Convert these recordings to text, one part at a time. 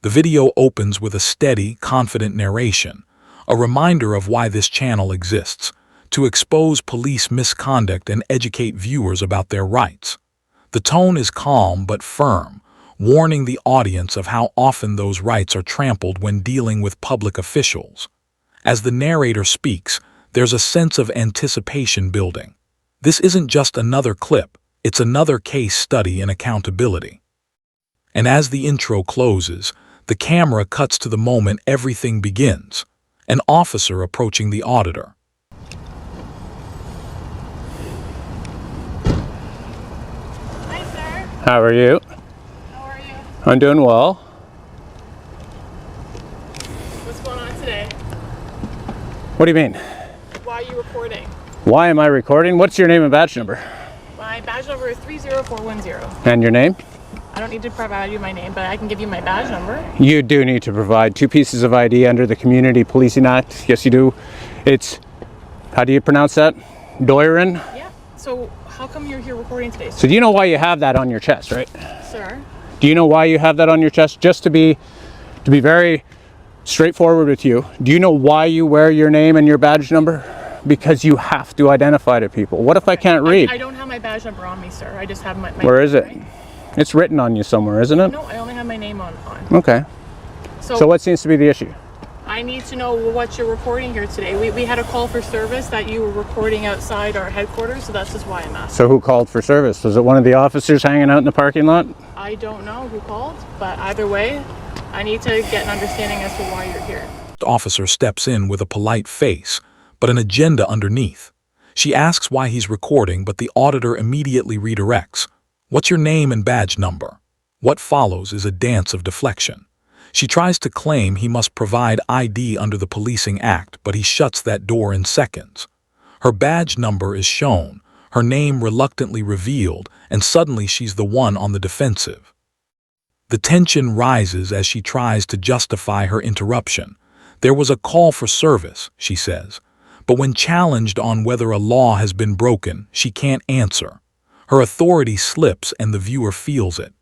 The video opens with a steady, confident narration, a reminder of why this channel exists, to expose police misconduct and educate viewers about their rights. The tone is calm but firm, warning the audience of how often those rights are trampled when dealing with public officials. As the narrator speaks, there's a sense of anticipation building. This isn't just another clip, it's another case study in accountability. And as the intro closes, the camera cuts to the moment everything begins, an officer approaching the auditor. Hi, sir. How are you? How are you? I'm doing well. What's going on today? What do you mean? Why are you recording? Why am I recording? What's your name and badge number? My badge number is 30410. And your name? I don't need to provide you my name, but I can give you my badge number. You do need to provide 2 pieces of ID under the Community Policing Act. Yes, you do. It's, how do you pronounce that? Doirin? Yeah. So how come you're here recording today, sir? So do you know why you have that on your chest, right? Sir? Do you know why you have that on your chest? Just to be very straightforward with you, do you know why you wear your name and your badge number? Because you have to identify to people. What if I can't read? I don't have my badge number on me, sir. I just have my Where is it? right? It's written on you somewhere, isn't it? No, I only have my name on. Okay. So what seems to be the issue? I need to know what you're recording here today. We had a call for service that you were recording outside our headquarters, so that's just why I'm asking. So who called for service? Was it one of the officers hanging out in the parking lot? I don't know who called, but either way, I need to get an understanding as to why you're here. The officer steps in with a polite face, but an agenda underneath. She asks why he's recording, but the auditor immediately redirects. What's your name and badge number? What follows is a dance of deflection. She tries to claim he must provide ID under the Policing Act, but he shuts that door in seconds. Her badge number is shown, her name reluctantly revealed, and suddenly she's the one on the defensive. The tension rises as she tries to justify her interruption. There was a call for service, she says, but when challenged on whether a law has been broken, she can't answer. Her authority slips and the viewer feels it.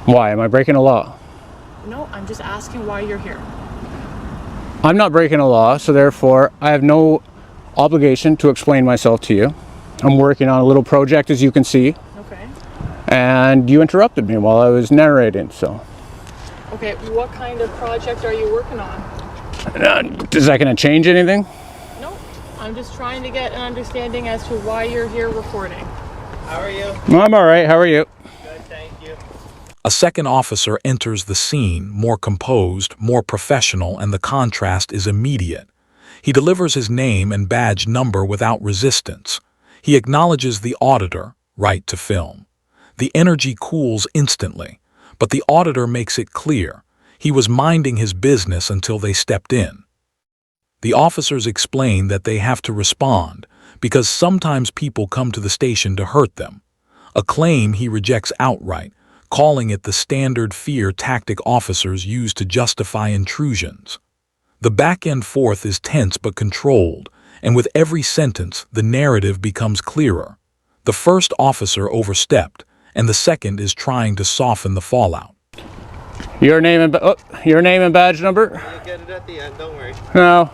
Why? Am I breaking a law? No, I'm just asking why you're here. I'm not breaking a law, so therefore I have no obligation to explain myself to you. I'm working on a little project, as you can see. Okay. And you interrupted me while I was narrating, so. Okay, what kind of project are you working on? Is that going to change anything? No, I'm just trying to get an understanding as to why you're here recording. How are you? I'm all right. How are you? Good, thank you. A second officer enters the scene, more composed, more professional, and the contrast is immediate. He delivers his name and badge number without resistance. He acknowledges the auditor, right to film. The energy cools instantly, but the auditor makes it clear he was minding his business until they stepped in. The officers explain that they have to respond because sometimes people come to the station to hurt them, a claim he rejects outright, calling it the standard fear tactic officers use to justify intrusions. The back and forth is tense but controlled, and with every sentence, the narrative becomes clearer. The first officer overstepped, and the second is trying to soften the fallout. Your name and badge number? You'll get it at the end, don't worry. No.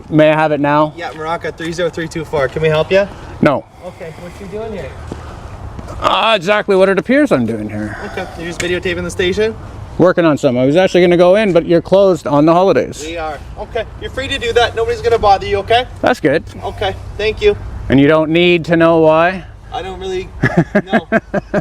May I have it now? Yeah, Morocco 30324. Can we help you? No. Okay, what you doing here? Exactly what it appears I'm doing here. Okay, you're just videotaping the station? Working on some. I was actually going to go in, but you're closed on the holidays. We are. Okay, you're free to do that. Nobody's gonna bother you, okay? That's good. Okay, thank you. And you don't need to know why? I don't really know.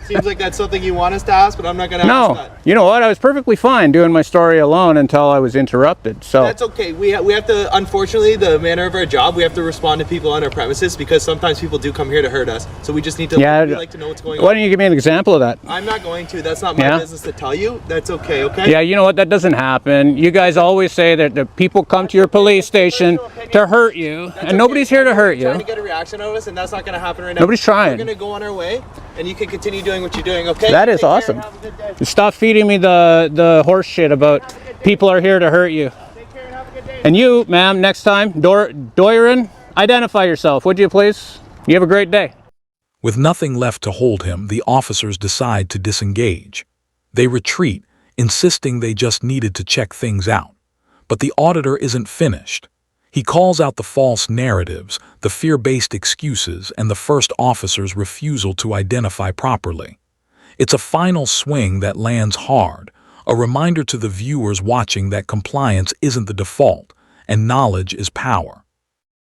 Seems like that's something you want us to ask, but I'm not gonna ask No. that. You know what? I was perfectly fine doing my story alone until I was interrupted. So That's okay. We have to, unfortunately, the manner of our job, we have to respond to people on our premises because sometimes people do come here to hurt us. So we just need to, we like to know what's going why on. don't you give me an example of that? I'm not going to. That's not my Yeah? business to tell you. That's okay, okay? Yeah, you know what? That doesn't happen. You guys always say that the people come to your police station to hurt you, That's and okay. nobody's here to hurt Trying you. to get a reaction out of us, and that's not going to happen right now. Nobody's trying. We're going to go on our way, and you can continue doing what you're doing, okay? That is Take care awesome. and have a good day. Stop feeding me the horse shit about people are here to hurt you. Take care and have a good day. And you, ma'am, next time, Doirin, identify yourself, would you please? You have a great day. With nothing left to hold him, the officers decide to disengage. They retreat, insisting they just needed to check things out. But the auditor isn't finished. He calls out the false narratives, the fear-based excuses, and the first officer's refusal to identify properly. It's a final swing that lands hard, a reminder to the viewers watching that compliance isn't the default, and knowledge is power.